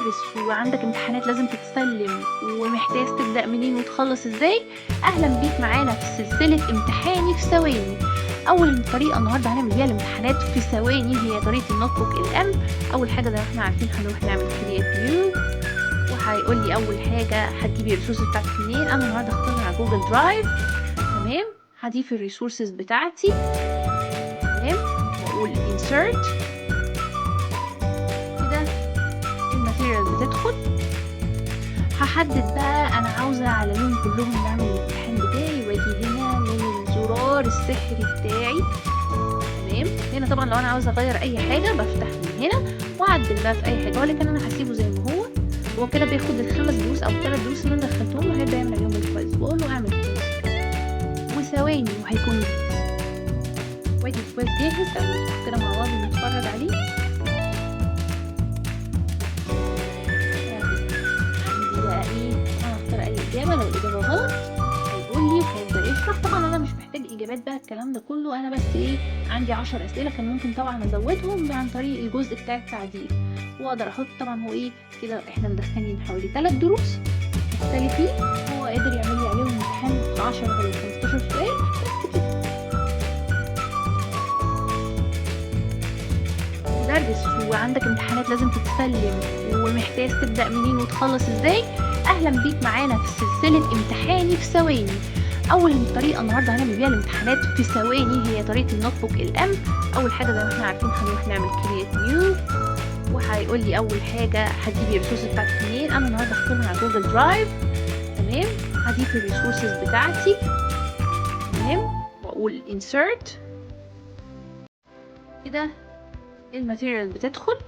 مدرس وعندك امتحانات لازم تتسلم ومحتاج تبدأ منين وتخلص ازاي؟ اهلا بيك معانا في سلسلة امتحاني في ثواني. اول طريقة النهاردة هنعمل بيها الامتحانات في ثواني هي طريقة النوت بوك الام. اول حاجة زي ما احنا عارفين هنروح نعمل كرييت نيو، وهيقول لي اول حاجة هتجيبي الريسورسز بتاعتك منين. انا النهاردة هختار على جوجل درايف. تمام، هضيف الريسورسز بتاعتي. تمام، واقول insert كده الماتيريال بتدخل. هحدد بقى انا عاوزه على لون كلهم نعمل الامتحان بتاعي، واجي هنا من الزرار السحري بتاعي. تمام، هنا طبعا لو انا عاوزه اغير اي حاجه بفتح من هنا واعدل بقى في اي حاجه، ولكن انا هسيبه زي ما هو. هو كده بياخد الخمس دروس او الثلاث دروس اللي انا دخلتهم وهيبدا يعمل عليهم الكويز، واقول له اعمل كويز وثواني وهيكون جاهز. وادي الكويز جاهز، تعالوا نفتح كده مع بعض ونتفرج عليه. عندي بقى ايه، انا هختار اي اجابه، لو الاجابه غلط هيقول لي وهيبدا يشرح. طبعا انا مش محتاج اجابات بقى الكلام ده كله، انا بس ايه، عندي 10 اسئله كان ممكن طبعا ازودهم عن طريق الجزء بتاع التعديل، واقدر احط طبعا هو ايه كده. احنا مدخلين حوالي 3 دروس مختلفين، هو قادر يعمل لي عليهم امتحان 10 ولا 15 سؤال بس كده. مدرس وعندك امتحانات لازم تتسلم ومحتاج تبدأ منين وتخلص ازاي؟ اهلا بيك معانا في سلسلة امتحاني في ثواني. اول طريقة النهاردة هنعمل بيها الامتحانات في ثواني هي طريقة النوت بوك الام. اول حاجة زي ما احنا عارفين هنروح نعمل كرييت نيو، وهيقول لي اول حاجة هتجيبي الريسورسز بتاعتك منين. انا النهاردة هختارها على جوجل درايف. تمام، هضيف الريسورسز بتاعتي. تمام، واقول insert كده الماتيريال بتدخل.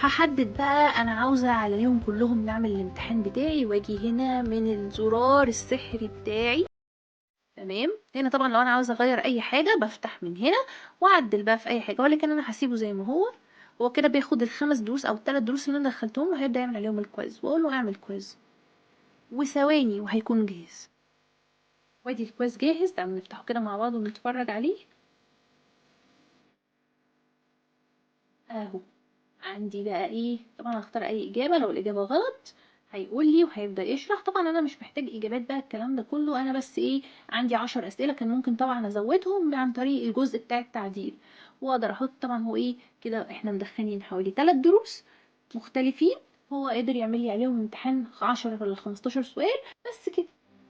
هحدد بقى انا عاوزة عليهم كلهم نعمل الامتحان بتاعي، واجي هنا من الزرار السحري بتاعي. تمام، هنا طبعا لو انا عاوزة اغير اي حاجة بفتح من هنا واعدل بقى في اي حاجة، ولكن انا هسيبه زي ما هو. هو كده بياخد الخمس دروس او الثلاث دروس اللي انا دخلتهم وهيبدأ يعمل عليهم الكويز، واقول له اعمل كويز وثواني وهيكون جاهز. وادي الكويز جاهز، تعالوا نفتحه كده مع بعض ونتفرج عليه اهو. عندي بقى ايه، طبعا هختار اي اجابه، لو الاجابه غلط هيقول لي وهيبدا يشرح. طبعا انا مش محتاج اجابات بقى الكلام ده كله، انا بس ايه، عندي 10 اسئله كان ممكن طبعا ازودهم عن طريق الجزء بتاع التعديل، واقدر احط طبعا هو ايه كده. احنا مدخلين حوالي 3 دروس مختلفين، هو قادر يعمل لي عليهم امتحان 10 ولا 15 سؤال بس كده.